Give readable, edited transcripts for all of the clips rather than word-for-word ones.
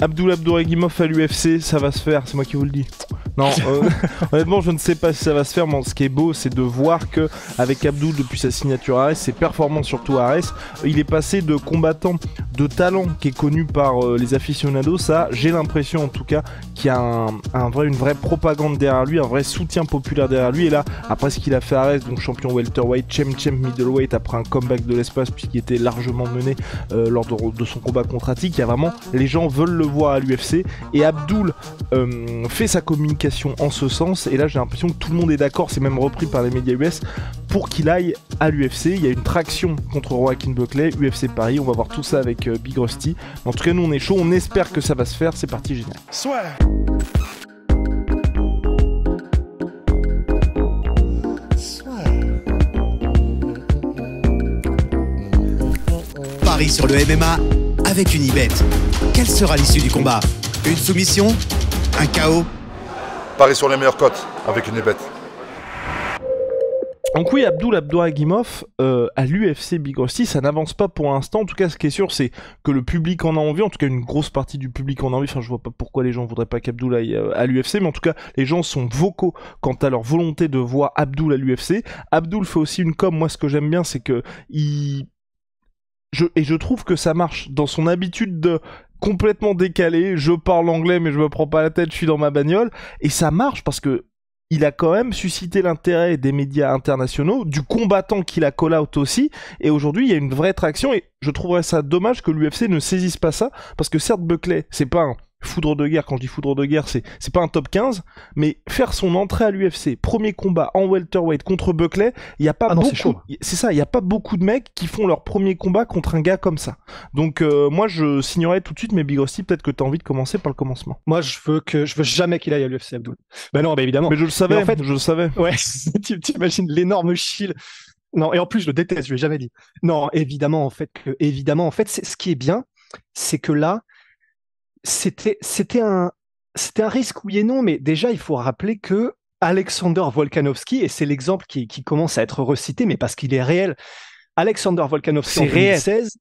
Abdul Abdouragimov à l'UFC, ça va se faire, c'est moi qui vous le dis. Non, honnêtement, je ne sais pas si ça va se faire, mais ce qui est beau, c'est de voir que avec Abdul, depuis sa signature Ares, ses performances surtout à Ares, il est passé de combattant de talent qui est connu par les aficionados à, j'ai l'impression en tout cas, qu'il y a une vraie propagande derrière lui, un vrai soutien populaire derrière lui. Et là, après ce qu'il a fait à Ares, donc champion welterweight, champ middleweight, après un comeback de l'espace puisqu'il était largement mené lors de son combat contre Attic, il y a vraiment, les gens veulent le voir à l'UFC, et Abdul fait sa communication en ce sens, et là j'ai l'impression que tout le monde est d'accord, c'est même repris par les médias US, pour qu'il aille à l'UFC. Il y a une traction contre Joaquin Buckley, UFC Paris, on va voir tout ça avec Big Rusty. En tout cas nous on est chaud, on espère que ça va se faire, c'est parti, génial. Soit. Paris sur le MMA avec une Unibet. Quelle sera l'issue du combat? Une soumission? Un KO? Paris sur les meilleures cotes avec une Unibet. Donc oui, Abdul Abdouragimov à l'UFC Big Rusty, ça n'avance pas pour l'instant. En tout cas, ce qui est sûr, c'est que le public en a envie. En tout cas, une grosse partie du public en a envie. Enfin, je vois pas pourquoi les gens voudraient pas qu'Abdul aille à l'UFC, mais en tout cas, les gens sont vocaux quant à leur volonté de voir Abdul à l'UFC. Abdul fait aussi une com. Moi, ce que j'aime bien, c'est que je trouve que ça marche dans son habitude de complètement décalé. Je parle anglais, mais je me prends pas la tête. Je suis dans ma bagnole et ça marche parce que il a quand même suscité l'intérêt des médias internationaux, du combattant qu'il a call-out aussi, et aujourd'hui il y a une vraie traction, et je trouverais ça dommage que l'UFC ne saisisse pas ça, parce que certes Buckley, c'est pas un foudre de guerre, quand je dis foudre de guerre, c'est pas un top 15, mais faire son entrée à l'UFC, premier combat en welterweight contre Buckley, il y a pas c'est ça, il y a pas beaucoup de mecs qui font leur premier combat contre un gars comme ça. Donc moi je signerais tout de suite, mais Big Rusty, peut-être que t'as envie de commencer par le commencement. Moi, je veux jamais qu'il aille à l'UFC, Abdul. Ben non, évidemment. Mais je le savais, en fait, je le savais. Ouais, t'imagines l'énorme shield. Non, et en plus, je le déteste, je lui ai jamais dit. Non, évidemment, en fait, ce qui est bien, c'est que là, c'était un risque, oui et non, mais déjà, il faut rappeler que Alexander Volkanovski, et c'est l'exemple qui commence à être recité, mais parce qu'il est réel, Alexander Volkanovski en 2016,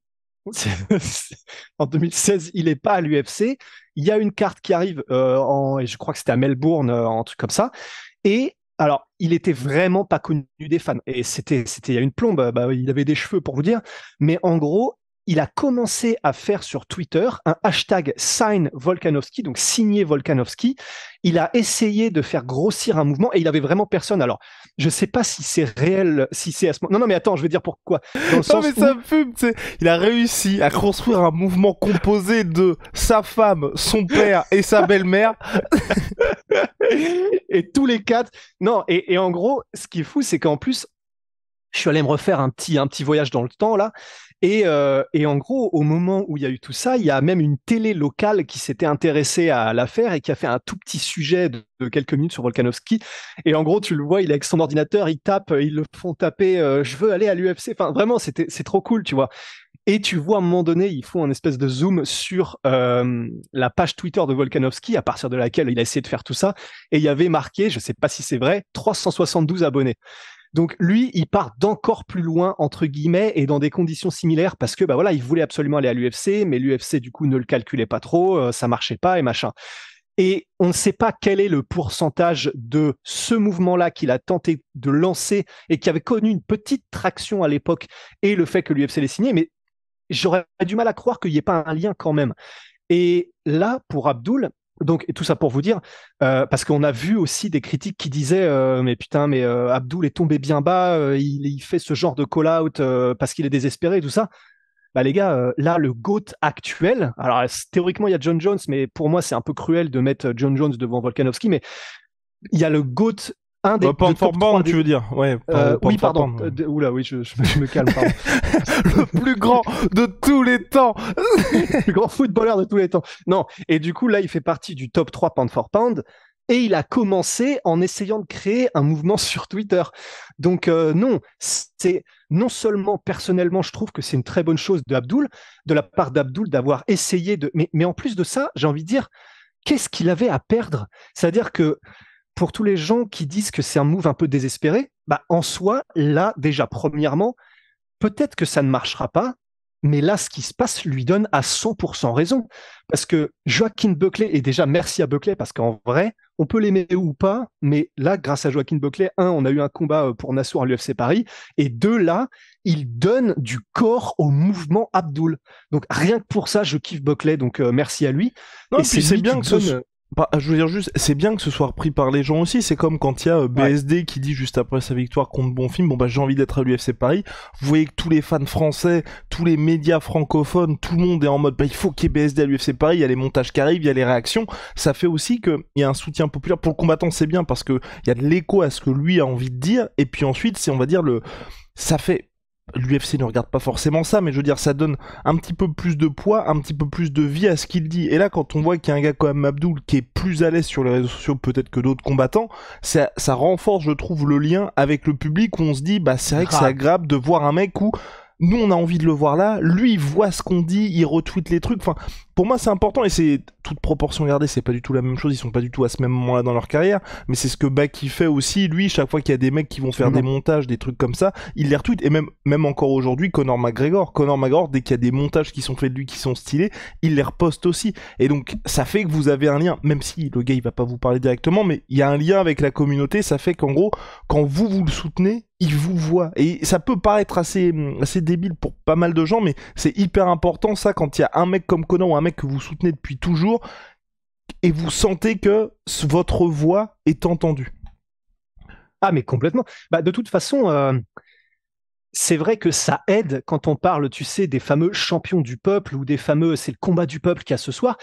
en 2016, il n'est pas à l'UFC. Il y a une carte qui arrive, et je crois que c'était à Melbourne, un truc comme ça. Et alors, il était vraiment pas connu des fans. Et c'était il y a une plombe. Il avait des cheveux pour vous dire. Mais en gros, il a commencé à faire sur Twitter un hashtag sign Volkanovski, donc signer Volkanovski. Il a essayé de faire grossir un mouvement et il avait vraiment personne. Alors, je sais pas si c'est réel, si c'est à ce moment. Non, mais attends, je vais dire pourquoi. Dans le sens mais ça me fume, tu sais. Il a réussi à construire un mouvement composé de sa femme, son père et sa belle-mère. Et tous les quatre. Non, et en gros, ce qui est fou, c'est qu'en plus, je suis allé me refaire un petit voyage dans le temps, là. Et en gros, au moment où il y a eu tout ça, il y a même une télé locale qui s'était intéressée à l'affaire et qui a fait un tout petit sujet de quelques minutes sur Volkanovski. Et en gros, tu le vois, il est avec son ordinateur, il tape, ils le font taper, je veux aller à l'UFC. Enfin, vraiment, c'est trop cool, tu vois. Et tu vois, à un moment donné, ils font un espèce de zoom sur la page Twitter de Volkanovski, à partir de laquelle il a essayé de faire tout ça. Et il y avait marqué, je sais pas si c'est vrai, 372 abonnés. Donc lui, il part d'encore plus loin, entre guillemets, et dans des conditions similaires, parce que il voulait absolument aller à l'UFC, mais l'UFC, du coup, ne le calculait pas trop, ça marchait pas, et machin. Et on ne sait pas quel est le pourcentage de ce mouvement-là qu'il a tenté de lancer, et qui avait connu une petite traction à l'époque, et le fait que l'UFC l'ait signé, mais j'aurais du mal à croire qu'il n'y ait pas un lien quand même. Et là, pour Abdul, donc, et tout ça pour vous dire, parce qu'on a vu aussi des critiques qui disaient mais putain, mais Abdul est tombé bien bas, il fait ce genre de call-out parce qu'il est désespéré et tout ça. Bah les gars, là, le GOAT actuel, alors théoriquement, il y a John Jones, mais pour moi, c'est un peu cruel de mettre John Jones devant Volkanovski, mais il y a le GOAT, un des Pound for pound, tu veux dire? Ouais. Oui, pardon. Oula, oui, je me calme, pardon. Le plus grand de tous les temps. Le plus grand footballeur de tous les temps. Non. Et du coup, là, il fait partie du top 3 pound for pound. Et il a commencé en essayant de créer un mouvement sur Twitter. Donc, non, c'est non seulement personnellement, je trouve que c'est une très bonne chose de la part d'Abdul, d'avoir essayé de. Mais en plus de ça, j'ai envie de dire, qu'est-ce qu'il avait à perdre? C'est-à-dire que pour tous les gens qui disent que c'est un move un peu désespéré, en soi, là, déjà, premièrement, peut-être que ça ne marchera pas, Mais là, ce qui se passe lui donne à 100% raison. Parce que Joaquin Buckley, et déjà merci à Buckley, parce qu'en vrai, on peut l'aimer ou pas, mais là, grâce à Joaquin Buckley, on a eu un combat pour Nassour à l'UFC Paris, et deux, là, il donne du corps au mouvement Abdul. Donc rien que pour ça, je kiffe Buckley, donc merci à lui. Non, et puis c'est lui bien qui que donne... je veux dire juste, c'est bien que ce soit repris par les gens aussi. C'est comme quand il y a BSD qui dit juste après sa victoire contre Bonfim, bon bah j'ai envie d'être à l'UFC Paris. Vous voyez que tous les fans français, tous les médias francophones, tout le monde est en mode bah il faut qu'il y ait BSD à l'UFC Paris. Il y a les montages qui arrivent, il y a les réactions. Ça fait aussi que il y a un soutien populaire pour le combattant. C'est bien parce que il y a de l'écho à ce que lui a envie de dire. Et puis ensuite, c'est on va dire ça fait. L'UFC ne regarde pas forcément ça, mais je veux dire, ça donne un petit peu plus de poids, un petit peu plus de vie à ce qu'il dit. Et là, quand on voit qu'il y a un gars comme Abdul qui est plus à l'aise sur les réseaux sociaux peut-être que d'autres combattants, ça renforce, je trouve, le lien avec le public où on se dit, bah c'est vrai que c'est agréable de voir un mec où nous on a envie de le voir là, lui il voit ce qu'on dit, il retweet les trucs, enfin pour moi c'est important et c'est toute proportion gardée, c'est pas du tout la même chose, ils sont pas du tout à ce même moment là dans leur carrière, mais c'est ce que Baki fait aussi, lui chaque fois qu'il y a des mecs qui vont faire des montages, des trucs comme ça, il les retweet et même encore aujourd'hui Conor McGregor, dès qu'il y a des montages qui sont faits de lui qui sont stylés, il les reposte aussi et donc ça fait que vous avez un lien, même si le gars il va pas vous parler directement, mais il y a un lien avec la communauté, ça fait qu'en gros quand vous le soutenez, il vous voit et ça peut paraître assez débile pour pas mal de gens, mais c'est hyper important ça quand il y a un mec comme Conor ou un mec que vous soutenez depuis toujours et vous sentez que votre voix est entendue. Ah mais complètement. Bah de toute façon, c'est vrai que ça aide quand on parle, tu sais, des fameux champions du peuple ou des fameux, c'est le combat du peuple qu'il y a ce soir.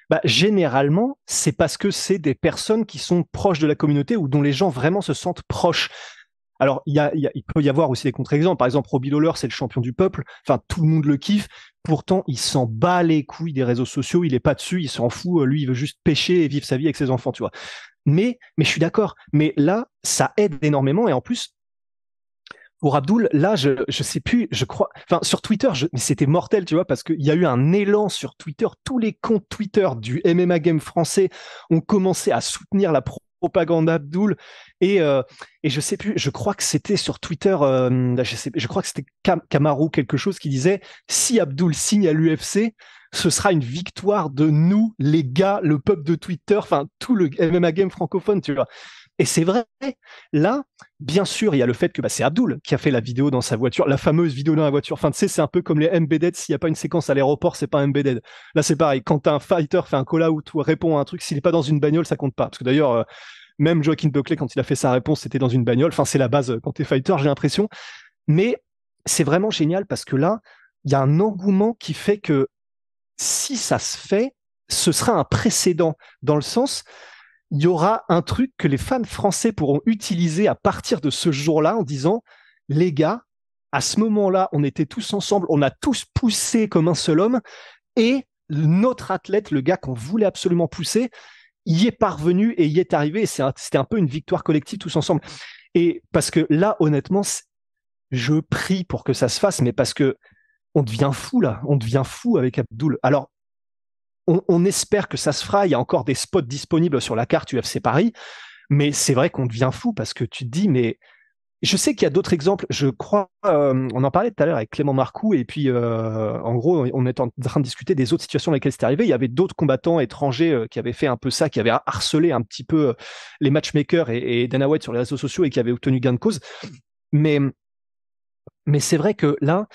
Bah, généralement, c'est parce que c'est des personnes qui sont proches de la communauté ou dont les gens vraiment se sentent proches. Alors, il peut y avoir aussi des contre-exemples. Par exemple, Robbie Lawler, c'est le champion du peuple. Enfin, tout le monde le kiffe. Pourtant, il s'en bat les couilles des réseaux sociaux. Il est pas dessus. Il s'en fout. Lui, il veut juste pêcher et vivre sa vie avec ses enfants, tu vois. Mais je suis d'accord. Mais là, ça aide énormément. Et en plus, pour Abdul, là, je sais plus, je crois, enfin, sur Twitter, mais c'était mortel, tu vois, parce qu'il y a eu un élan sur Twitter. Tous les comptes Twitter du MMA Game français ont commencé à soutenir la propagande Abdul et je sais plus, je crois que c'était sur Twitter, je crois que c'était Kamaru quelque chose qui disait si Abdul signe à l'UFC, ce sera une victoire de nous les gars, le peuple de Twitter, enfin tout le MMA Game francophone, tu vois. Et c'est vrai, là, bien sûr, il y a le fait que c'est Abdul qui a fait la vidéo dans sa voiture, la fameuse vidéo dans la voiture. Enfin, tu sais, c'est un peu comme les Embedded, s'il n'y a pas une séquence à l'aéroport, c'est pas Embedded. Là, c'est pareil, quand un fighter fait un call-out ou répond à un truc, s'il n'est pas dans une bagnole, ça compte pas. Parce que d'ailleurs, même Joaquin Buckley, quand il a fait sa réponse, c'était dans une bagnole. Enfin, c'est la base quand t'es fighter, j'ai l'impression. Mais c'est vraiment génial parce que là, il y a un engouement qui fait que si ça se fait, ce sera un précédent dans le sens... il y aura un truc que les fans français pourront utiliser à partir de ce jour-là en disant les gars, à ce moment-là, on était tous ensemble, on a tous poussé comme un seul homme et notre athlète, le gars qu'on voulait absolument pousser, y est parvenu et y est arrivé. C'était un peu une victoire collective tous ensemble. Et parce que là, honnêtement, je prie pour que ça se fasse, mais parce que on devient fou là, on devient fou avec Abdul. Alors, on espère que ça se fera. Il y a encore des spots disponibles sur la carte UFC Paris, mais c'est vrai qu'on devient fou parce que tu te dis, mais je sais qu'il y a d'autres exemples. Je crois, on en parlait tout à l'heure avec Clément Marcoux, et puis en gros, on est en train de discuter des autres situations dans lesquelles c'était arrivé. Il y avait d'autres combattants étrangers qui avaient fait un peu ça, qui avaient harcelé un petit peu les matchmakers et Dana White sur les réseaux sociaux et qui avaient obtenu gain de cause. Mais c'est vrai que là,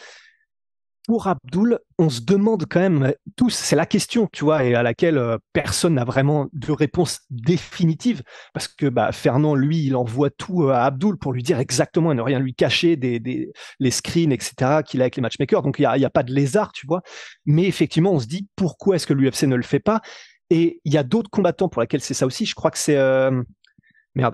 pour Abdul, on se demande quand même tous, c'est la question, tu vois, et à laquelle personne n'a vraiment de réponse définitive, parce que Fernand, lui, il envoie tout à Abdul pour lui dire exactement et ne rien lui cacher les screens, etc., qu'il a avec les matchmakers, donc il y a pas de lézard, tu vois, mais effectivement, on se dit, pourquoi est-ce que l'UFC ne le fait pas? Et il y a d'autres combattants pour lesquels c'est ça aussi, je crois que c'est...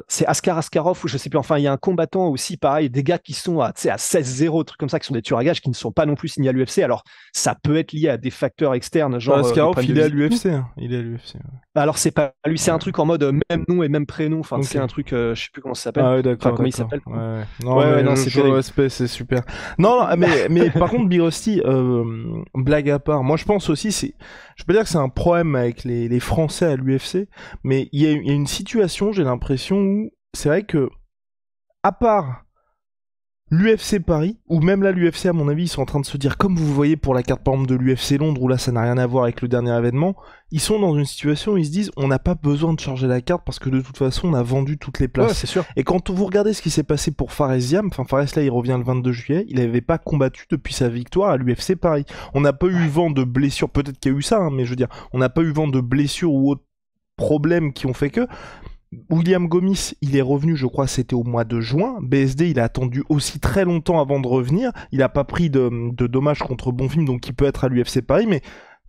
c'est Askar Askarov ou je sais plus. Enfin, il y a un combattant aussi, pareil, des gars qui sont à 16-0, trucs comme ça, qui sont des tueurs à gages, qui ne sont pas non plus signés à l'UFC. Alors, ça peut être lié à des facteurs externes, genre. Askarov, il est à l'UFC. Il est à l'UFC. Ouais. Alors, c'est pas lui, c'est un truc en mode même nom et même prénom. Enfin, c'est un truc, je sais plus comment ça s'appelle. Ah ouais, d'accord. Enfin, comment il s'appelle. Ouais. Non, c'est le respect, c'est super. Non, mais par contre, Big Rusty, blague à part, moi je pense aussi, je peux dire que c'est un problème avec les Français à l'UFC, mais il y a une situation, j'ai l'impression, où c'est vrai que, à part L'UFC Paris, ou même là l'UFC à mon avis, ils sont en train de se dire, comme vous voyez pour la carte par exemple de l'UFC Londres, où là ça n'a rien à voir avec le dernier événement, ils sont dans une situation où ils se disent, on n'a pas besoin de charger la carte parce que de toute façon on a vendu toutes les places. Ouais, c'est sûr. Et quand vous regardez ce qui s'est passé pour Fares Ziam, enfin Fares là il revient le 22 juillet, il n'avait pas combattu depuis sa victoire à l'UFC Paris. On n'a pas eu vent de blessures, peut-être qu'il y a eu ça, hein, mais je veux dire, on n'a pas eu vent de blessures ou autres problèmes qui ont fait que... William Gomis, il est revenu, je crois, c'était au mois de juin. BSD, il a attendu aussi très longtemps avant de revenir. Il n'a pas pris de dommages contre Bonfim, donc il peut être à l'UFC Paris, mais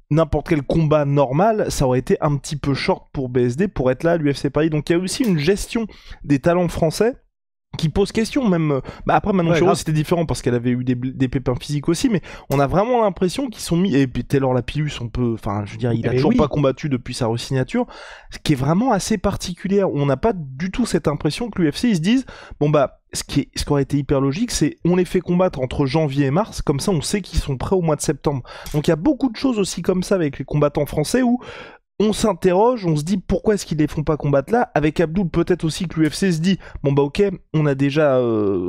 n'importe quel combat normal, ça aurait été un petit peu short pour BSD pour être là à l'UFC Paris. Donc il y a aussi une gestion des talents français qui pose question, même... après Manon Fiorot c'était différent parce qu'elle avait eu des pépins physiques aussi, mais on a vraiment l'impression qu'ils sont mis... Et puis Taylor Lapillus, on peut... Enfin, je veux dire, il a toujours pas combattu depuis sa re-signature, ce qui est vraiment assez particulier. On n'a pas du tout cette impression que l'UFC, ils se disent, bon bah, ce qui aurait été hyper logique, c'est on les fait combattre entre janvier et mars, comme ça on sait qu'ils sont prêts au mois de septembre. Donc il y a beaucoup de choses aussi comme ça avec les combattants français où on s'interroge, on se dit pourquoi est-ce qu'ils les font pas combattre là. Avec Abdul, peut-être aussi que l'UFC se dit bon bah ok, on a déjà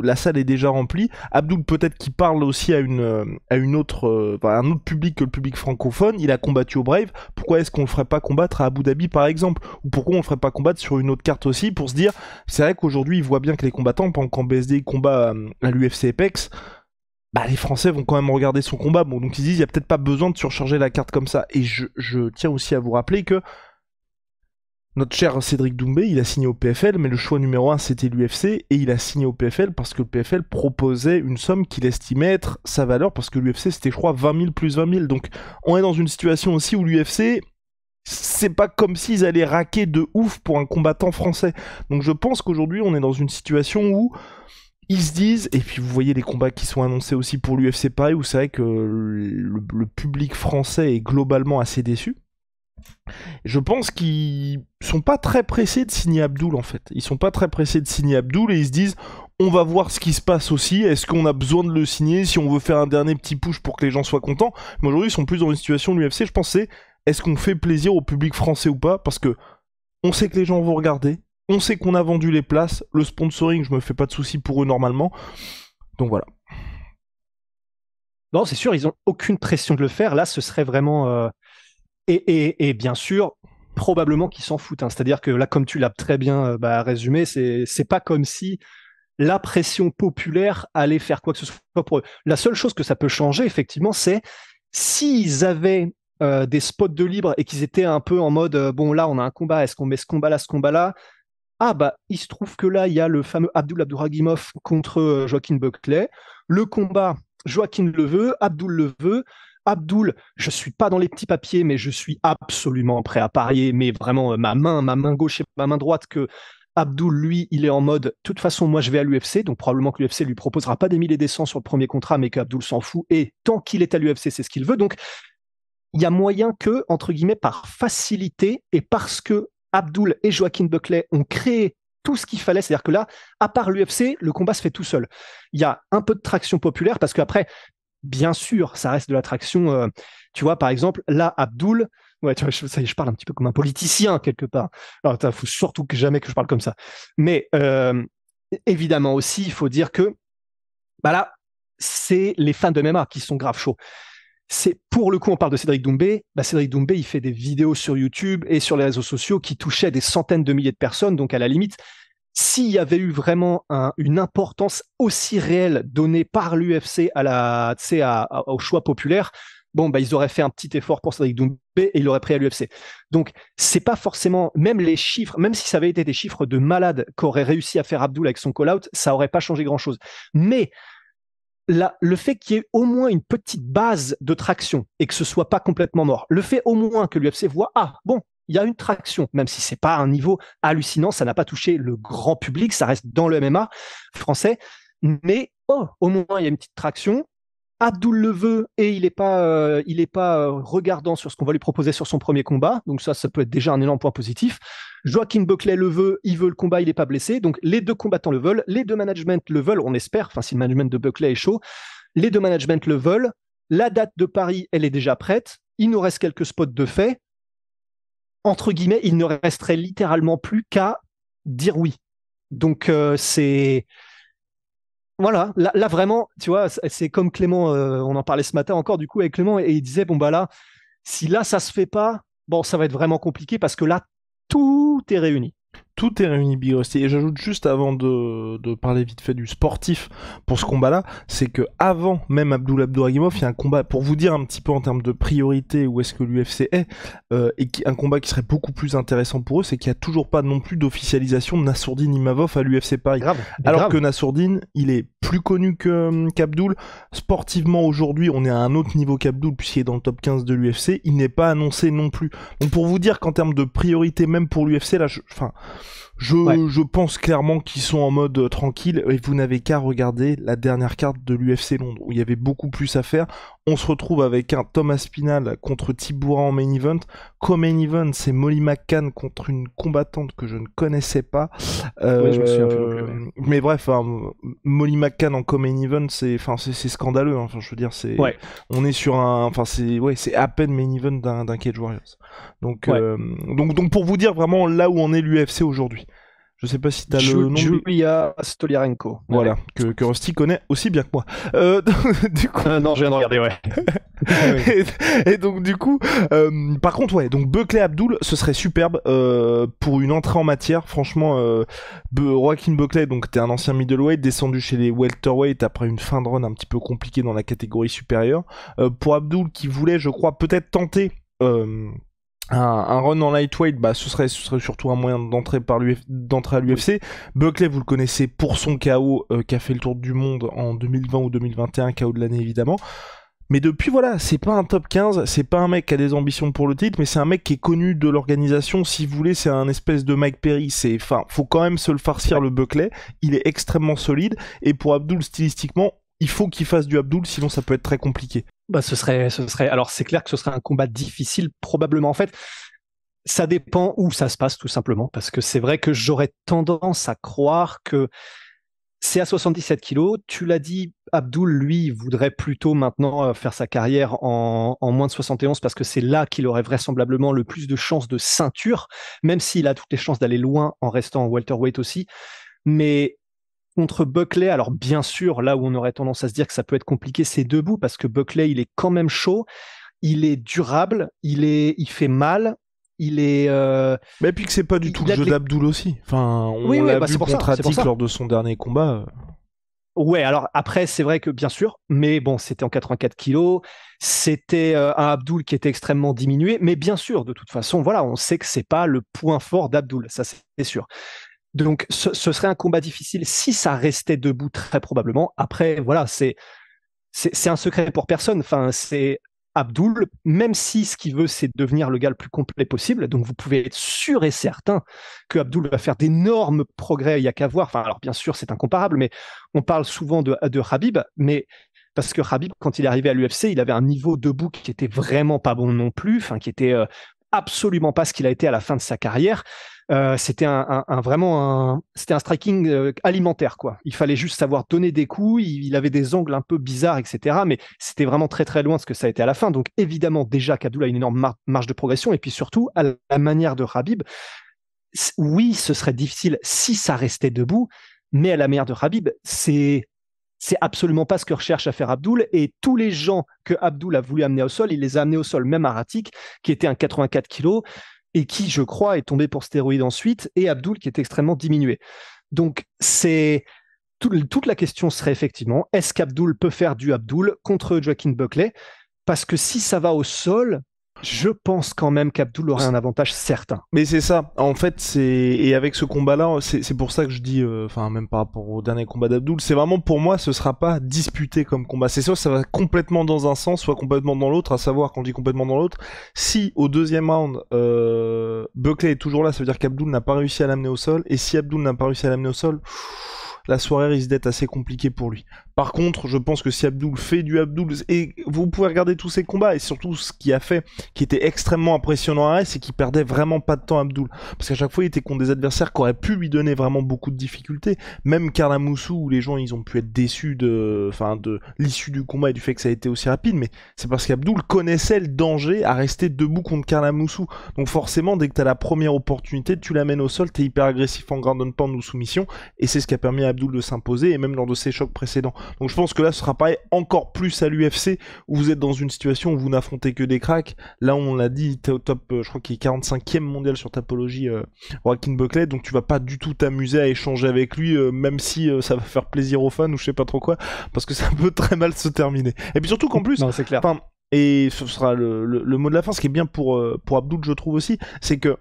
la salle est déjà remplie. Abdul peut-être qu'il parle aussi à une autre un autre public que le public francophone. Il a combattu au Brave. Pourquoi est-ce qu'on le ferait pas combattre à Abu Dhabi par exemple, ou pourquoi on le ferait pas combattre sur une autre carte aussi pour se dire c'est vrai qu'aujourd'hui il voit bien que les combattants pendant qu'en BSD combat à l'UFC Apex, bah les Français vont quand même regarder son combat, bon donc ils disent il y a peut-être pas besoin de surcharger la carte comme ça. Et je tiens aussi à vous rappeler que notre cher Cédric Doumbé, il a signé au PFL, mais le choix numéro 1 c'était l'UFC, et il a signé au PFL parce que le PFL proposait une somme qu'il estimait être sa valeur, parce que l'UFC c'était je crois 20 000 plus 20 000, donc on est dans une situation aussi où l'UFC, c'est pas comme s'ils allaient raquer de ouf pour un combattant français. Donc je pense qu'aujourd'hui on est dans une situation où ils se disent, et puis vous voyez les combats qui sont annoncés aussi pour l'UFC Paris, où c'est vrai que le public français est globalement assez déçu. Je pense qu'ils sont pas très pressés de signer Abdul en fait. Ils sont pas très pressés de signer Abdul et ils se disent on va voir ce qui se passe aussi. Est-ce qu'on a besoin de le signer si on veut faire un dernier petit push pour que les gens soient contents. Mais aujourd'hui ils sont plus dans une situation de l'UFC. Je pense c'est est-ce qu'on fait plaisir au public français ou pas, parce que on sait que les gens vont regarder. On sait qu'on a vendu les places, le sponsoring, je me fais pas de soucis pour eux normalement. Donc voilà. Non, c'est sûr, ils ont aucune pression de le faire. Là, ce serait vraiment... Et bien sûr, probablement qu'ils s'en foutent. Hein. C'est-à-dire que là, comme tu l'as très bien résumé, c'est pas comme si la pression populaire allait faire quoi que ce soit pour eux. La seule chose que ça peut changer, effectivement, c'est s'ils avaient des spots de libre et qu'ils étaient un peu en mode bon, là, on a un combat, est-ce qu'on met ce combat-là? Ah bah, il se trouve que là, il y a le fameux Abduragimov contre Joaquin Buckley. Le combat, Joaquin le veut, Abdul le veut. Abdul, je suis pas dans les petits papiers, mais je suis absolument prêt à parier, mais vraiment ma main gauche et ma main droite, que Abdul, lui, il est en mode, de toute façon, moi je vais à l'UFC, donc probablement que l'UFC lui proposera pas des milliers et des cents sur le premier contrat, mais qu'Abdul s'en fout, et tant qu'il est à l'UFC, c'est ce qu'il veut. Donc, il y a moyen que, entre guillemets, par facilité, et parce que Abdul et Joaquin Buckley ont créé tout ce qu'il fallait, c'est-à-dire que là, à part l'UFC, le combat se fait tout seul. Il y a un peu de traction populaire, parce qu'après, bien sûr, ça reste de la traction. Tu vois, par exemple, là, Abdul, ouais, tu vois, ça y est, je parle un petit peu comme un politicien, quelque part. Alors, il faut surtout que jamais que je parle comme ça. Mais évidemment aussi, il faut dire que bah là, c'est les fans de MMA qui sont grave chauds. C'est pour le coup, on parle de Cédric Doumbé. Bah, Cédric Doumbé, il fait des vidéos sur YouTube et sur les réseaux sociaux qui touchaient des centaines de milliers de personnes. Donc, à la limite, s'il y avait eu vraiment une importance aussi réelle donnée par l'UFC au choix populaire, bon, bah, ils auraient fait un petit effort pour Cédric Doumbé et il aurait pris à l'UFC. Donc, c'est pas forcément, même les chiffres, même si ça avait été des chiffres de malade qu'aurait réussi à faire Abdul avec son call-out, ça aurait pas changé grand-chose. Mais le fait qu'il y ait au moins une petite base de traction et que ce soit pas complètement mort, le fait au moins que l'UFC voit, ah bon, il y a une traction, même si c'est pas un niveau hallucinant, ça n'a pas touché le grand public, ça reste dans le MMA français, mais au moins il y a une petite traction. Abdul le veut et il est pas regardant sur ce qu'on va lui proposer sur son premier combat, donc ça peut être déjà un énorme point positif. Joaquin Buckley le veut, il veut le combat, il n'est pas blessé, donc les deux combattants le veulent, les deux managements le veulent, on espère, enfin si le management de Buckley est chaud, les deux managements le veulent, la date de Paris, elle est déjà prête, il nous reste quelques spots de fait, entre guillemets, il ne resterait littéralement plus qu'à dire oui. Donc Voilà, là vraiment, tu vois, c'est comme Clément, on en parlait ce matin encore du coup avec Clément, et il disait, bon bah là, si là ça se fait pas, bon ça va être vraiment compliqué parce que là, tout est réuni. Tout est réuni, Big Rusty. Et j'ajoute juste avant de parler vite fait du sportif pour ce combat-là, c'est que avant même Abdul Abdouragimov, il y a un combat, pour vous dire un petit peu en termes de priorité où est-ce que l'UFC est, un combat qui serait beaucoup plus intéressant pour eux, c'est qu'il n'y a toujours pas non plus d'officialisation de Nassourdine Imavov à l'UFC Paris. Alors que Nassourdine, il est plus connu qu'Abdul. Sportivement aujourd'hui, on est à un autre niveau qu'Abdul puisqu'il est dans le top 15 de l'UFC. Il n'est pas annoncé non plus. Donc pour vous dire qu'en termes de priorité même pour l'UFC, là, je pense clairement qu'ils sont en mode tranquille et vous n'avez qu'à regarder la dernière carte de l'UFC Londres où il y avait beaucoup plus à faire. On se retrouve avec un Thomas Spinal contre Tibura en main event. Co-main event, c'est Molly McCann contre une combattante que je ne connaissais pas. Oui, je me souviens plus. Mais bref, Molly McCann en co-main event, c'est scandaleux. Hein. Enfin, je veux dire, on est sur c'est à peine main event d'un Cage Warriors. Donc pour vous dire vraiment là où on est l'UFC aujourd'hui. Je sais pas si t'as le nom. Julia Stoliarenko. Voilà, que Rusty connaît aussi bien que moi. Du coup... non, je viens de regarder, ouais. et donc du coup, par contre, ouais, donc Buckley Abdul, ce serait superbe pour une entrée en matière. Franchement, Joaquin Buckley, donc t'es un ancien middleweight, descendu chez les welterweight après une fin de run un petit peu compliquée dans la catégorie supérieure. Pour Abdul, qui voulait, je crois, peut-être tenter... un run en lightweight, ce serait surtout un moyen d'entrer à l'UFC. Buckley, vous le connaissez pour son KO qui a fait le tour du monde en 2020 ou 2021, KO de l'année évidemment. Mais depuis, voilà, c'est pas un top 15, c'est pas un mec qui a des ambitions pour le titre, mais c'est un mec qui est connu de l'organisation. Si vous voulez, c'est un espèce de Mike Perry. Faut quand même se le farcir, le Buckley. Il est extrêmement solide. Et pour Abdul, stylistiquement, il faut qu'il fasse du Abdul, sinon ça peut être très compliqué. Ce serait. Alors, c'est clair que ce serait un combat difficile, probablement. En fait, ça dépend où ça se passe, tout simplement. Parce que c'est vrai que j'aurais tendance à croire que c'est à 77 kilos. Tu l'as dit, Abdul, lui, voudrait plutôt maintenant faire sa carrière en moins de 71 parce que c'est là qu'il aurait vraisemblablement le plus de chances de ceinture, même s'il a toutes les chances d'aller loin en restant en welterweight aussi. Mais contre Buckley, alors bien sûr, là où on aurait tendance à se dire que ça peut être compliqué, c'est debout, parce que Buckley, il est quand même chaud, il est durable, il fait mal, il est... Mais puis que c'est pas du tout le jeu d'Abdul aussi. Enfin, on l'a vu contre Attic lors de son dernier combat. Ouais, alors après, c'est vrai que bien sûr, mais bon, c'était en 84 kilos, c'était un Abdul qui était extrêmement diminué, mais bien sûr, de toute façon, voilà, on sait que c'est pas le point fort d'Abdul, ça c'est sûr. Donc, ce serait un combat difficile si ça restait debout, très probablement. Après, voilà, c'est un secret pour personne. Enfin, c'est Abdul, même si ce qu'il veut, c'est devenir le gars le plus complet possible. Donc, vous pouvez être sûr et certain que Abdul va faire d'énormes progrès. Il n'y a qu'à voir. Enfin, alors, bien sûr, c'est incomparable, mais on parle souvent de Khabib, mais parce que Khabib, quand il est arrivé à l'UFC, il avait un niveau debout qui était vraiment pas bon non plus, enfin, qui était absolument pas ce qu'il a été à la fin de sa carrière. C'était c'était un striking alimentaire, quoi. Il fallait juste savoir donner des coups, il avait des angles un peu bizarres, etc. Mais c'était vraiment très très loin de ce que ça a été à la fin. Donc évidemment, déjà qu'Abdul a une énorme marge de progression, et puis surtout, à la manière de Khabib, oui, ce serait difficile si ça restait debout, mais à la manière de Khabib, c'est absolument pas ce que recherche à faire Abdul, et tous les gens que Abdul a voulu amener au sol, il les a amenés au sol, même Aratik, qui était un 84 kilos, et qui, je crois, est tombé pour stéroïdes ensuite, et Abdul qui est extrêmement diminué. Donc, toute la question serait effectivement, est-ce qu'Abdul peut faire du Abdul contre Joaquin Buckley? Parce que si ça va au sol, je pense quand même qu'Abdul aurait un avantage certain. Mais c'est ça, en fait, et avec ce combat-là, c'est pour ça que je dis, même par rapport au dernier combat d'Abdul, c'est vraiment pour moi, ce sera pas disputé comme combat. C'est soit ça va complètement dans un sens, soit complètement dans l'autre, à savoir, quand je dis complètement dans l'autre, si au deuxième round, Buckley est toujours là, ça veut dire qu'Abdul n'a pas réussi à l'amener au sol, et si Abdul n'a pas réussi à l'amener au sol, la soirée risque d'être assez compliquée pour lui. Par contre, je pense que si Abdul fait du Abdul, et vous pouvez regarder tous ses combats, et surtout ce qui a fait, qui était extrêmement impressionnant à Ares, c'est qu'il perdait vraiment pas de temps Abdul. Parce qu'à chaque fois, il était contre des adversaires qui auraient pu lui donner vraiment beaucoup de difficultés. Même Karla Moussou, où les gens ils ont pu être déçus de l'issue du combat et du fait que ça a été aussi rapide, mais c'est parce qu'Abdul connaissait le danger à rester debout contre Karla Moussou. Donc forcément, dès que t'as la première opportunité, tu l'amènes au sol, t'es hyper agressif en ground and pound ou soumission, et c'est ce qui a permis à Abdul de s'imposer, et même lors de ses chocs précédents. Donc je pense que là, ce sera pareil encore plus à l'UFC, où vous êtes dans une situation où vous n'affrontez que des cracks. Là, on l'a dit, t'es au top, je crois qu'il est 45e mondial sur Tapology, Joaquin Buckley, donc tu vas pas du tout t'amuser à échanger avec lui, même si ça va faire plaisir aux fans ou je sais pas trop quoi, parce que ça peut très mal se terminer. Et puis surtout qu'en plus, non, c'est clair. Et ce sera le mot de la fin, ce qui est bien pour Abdul, je trouve aussi, c'est que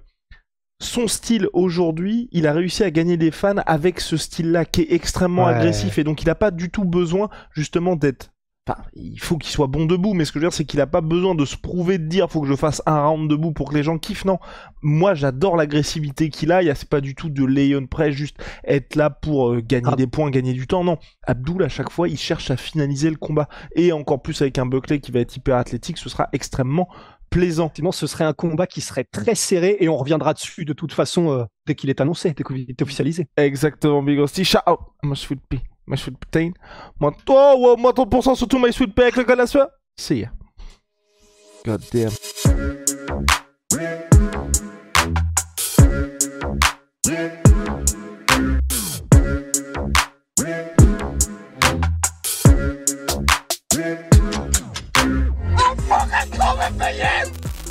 son style aujourd'hui, il a réussi à gagner des fans avec ce style-là qui est extrêmement agressif, et donc il n'a pas du tout besoin justement d'être... Enfin, il faut qu'il soit bon debout, mais ce que je veux dire, c'est qu'il a pas besoin de se prouver, de dire faut que je fasse un round debout pour que les gens kiffent. Non, moi j'adore l'agressivité qu'il a. C'est pas du tout de lay on press, juste être là pour gagner des points, gagner du temps. Non, Abdul à chaque fois, il cherche à finaliser le combat, et encore plus avec un Buckley qui va être hyper athlétique, ce sera extrêmement plaisant. Sinon, ce serait un combat qui serait très serré, et on reviendra dessus de toute façon dès qu'il est annoncé, dès qu'il est officialisé. Exactement, Big Rusty. Shout out, my sweet pea. My sweet protein. Moi 30% sur tout my sweet pea avec le gars de la sueur. See ya. God damn. I'm fucking coming for you!